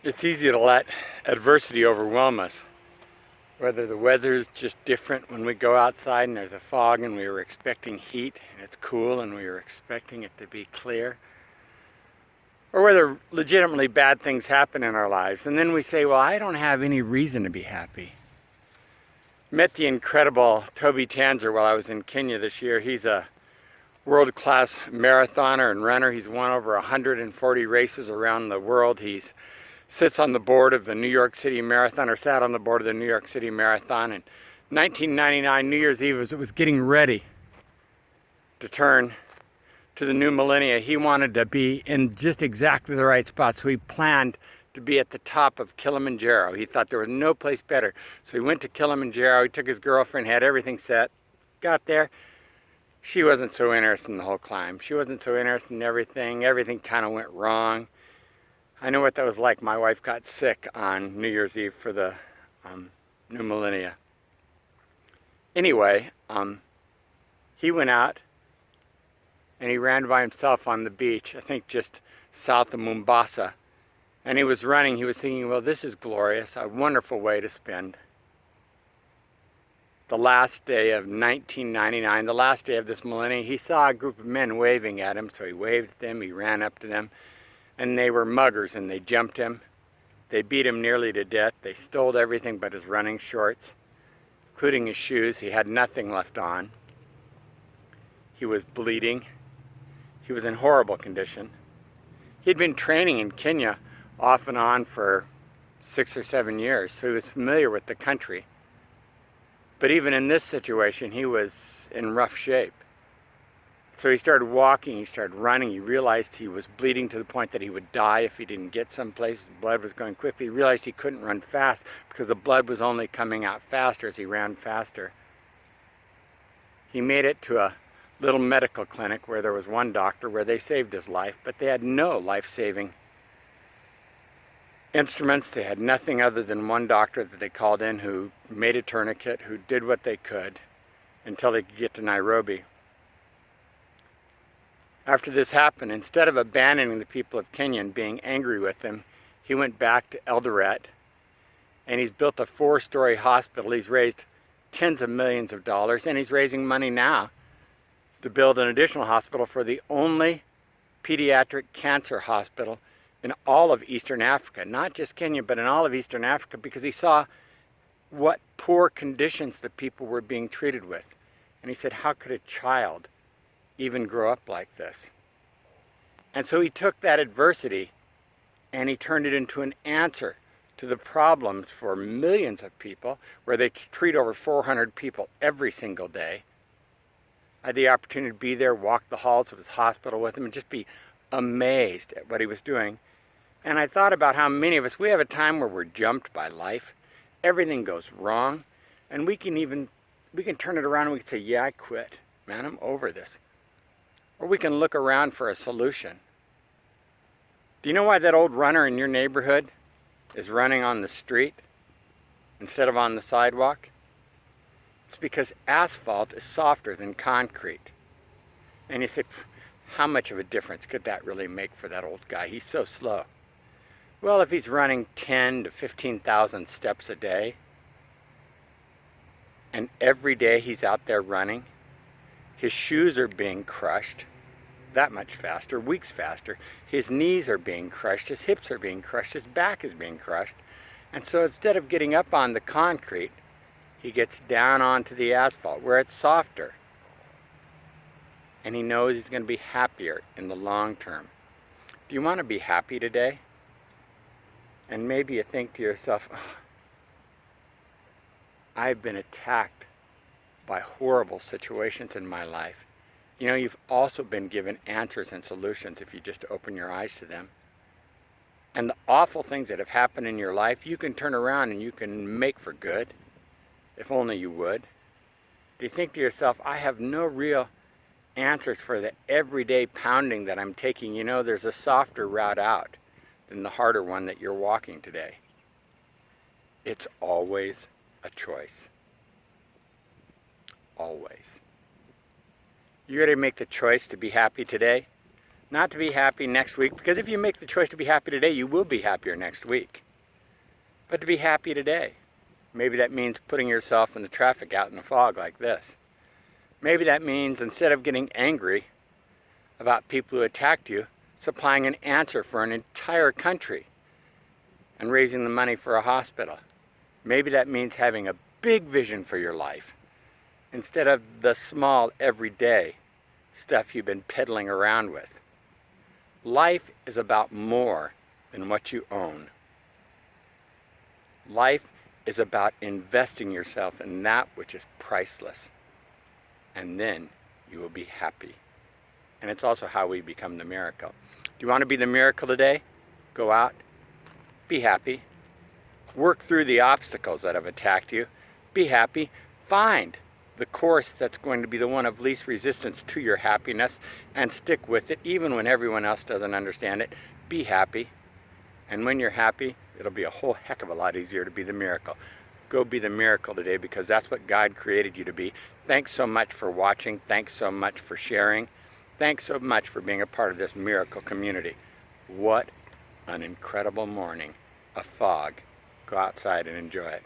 It's easy to let adversity overwhelm us. Whether the weather's just different when we go outside and there's a fog and we were expecting heat and it's cool and we were expecting it to be clear, or whether legitimately bad things happen in our lives and then we say, well, I don't have any reason to be happy. Met the incredible Toby Tanzer while I was in Kenya this year. He's a world-class marathoner and runner. He's won over 140 races around the world. He sits on the board of the New York City Marathon, or sat on the board of the New York City Marathon. In 1999, New Year's Eve, as it was getting ready to turn to the new millennia, he wanted to be in just exactly the right spot. So he planned to be at the top of Kilimanjaro. He thought there was no place better. So he went to Kilimanjaro. He took his girlfriend, had everything set, got there. She wasn't so interested in the whole climb. She wasn't so interested in everything. Everything kind of went wrong. I know what that was like. My wife got sick on New Year's Eve for the new millennia. Anyway, he went out and he ran by himself on the beach, I think just south of Mombasa. And he was running. He was thinking, well, this is glorious, a wonderful way to spend the last day of 1999, the last day of this millennium. He saw a group of men waving at him, so he waved at them, he ran up to them, and they were muggers, and they jumped him. They beat him nearly to death. They stole everything but his running shorts, including his shoes. He had nothing left on. He was bleeding. He was in horrible condition. He'd been training in Kenya off and on for 6 or 7 years, so he was familiar with the country. But even in this situation, he was in rough shape. So he started walking, he started running. He realized he was bleeding to the point that he would die if he didn't get someplace. The blood was going quickly. He realized he couldn't run fast because the blood was only coming out faster as he ran faster. He made it to a little medical clinic where there was one doctor where they saved his life, but they had no life-saving instruments. They had nothing other than one doctor that they called in who made a tourniquet, who did what they could until they could get to Nairobi. After this happened, instead of abandoning the people of Kenya and being angry with them, he went back to Eldoret and he's built a 4-story hospital. He's raised tens of millions of dollars, and he's raising money now to build an additional hospital for the only pediatric cancer hospital in all of Eastern Africa, not just Kenya, but in all of Eastern Africa, because he saw what poor conditions the people were being treated with. And he said, how could a child even grow up like this? And so he took that adversity and he turned it into an answer to the problems for millions of people, where they treat over 400 people every single day. I had the opportunity to be there, walk the halls of his hospital with him, and just be amazed at what he was doing. And I thought about how many of us, we have a time where we're jumped by life. Everything goes wrong. And we can turn it around and we can say, yeah, I quit. Man, I'm over this. Or we can look around for a solution. Do you know why that old runner in your neighborhood is running on the street instead of on the sidewalk? It's because asphalt is softer than concrete. And you say, how much of a difference could that really make for that old guy? He's so slow. Well, if he's running 10 to 15,000 steps a day, and every day he's out there running, his shoes are being crushed that much faster, weeks faster. His knees are being crushed, his hips are being crushed, his back is being crushed. And so instead of getting up on the concrete, he gets down onto the asphalt where it's softer. And he knows he's going to be happier in the long term. Do you want to be happy today? And maybe you think to yourself, oh, I've been attacked by horrible situations in my life. You know, you've also been given answers and solutions if you just open your eyes to them. And the awful things that have happened in your life, you can turn around and you can make for good, if only you would. Do you think to yourself, I have no real answers for the everyday pounding that I'm taking? You know, there's a softer route out than the harder one that you're walking today. It's always a choice. Always. You ready to make the choice to be happy today? Not to be happy next week, because if you make the choice to be happy today, you will be happier next week. But to be happy today. Maybe that means putting yourself in the traffic out in the fog like this. Maybe that means instead of getting angry about people who attacked you, supplying an answer for an entire country and raising the money for a hospital. Maybe that means having a big vision for your life instead of the small, everyday stuff you've been peddling around with. Life is about more than what you own. Life is about investing yourself in that which is priceless. And then you will be happy. And it's also how we become the miracle. Do you want to be the miracle today? Go out, be happy. Work through the obstacles that have attacked you. Be happy. Find the course that's going to be the one of least resistance to your happiness and stick with it even when everyone else doesn't understand it. Be happy. And when you're happy, it'll be a whole heck of a lot easier to be the miracle. Go be the miracle today, because that's what God created you to be. Thanks so much for watching. Thanks so much for sharing. Thanks so much for being a part of this miracle community. What an incredible morning. A fog. Go outside and enjoy it.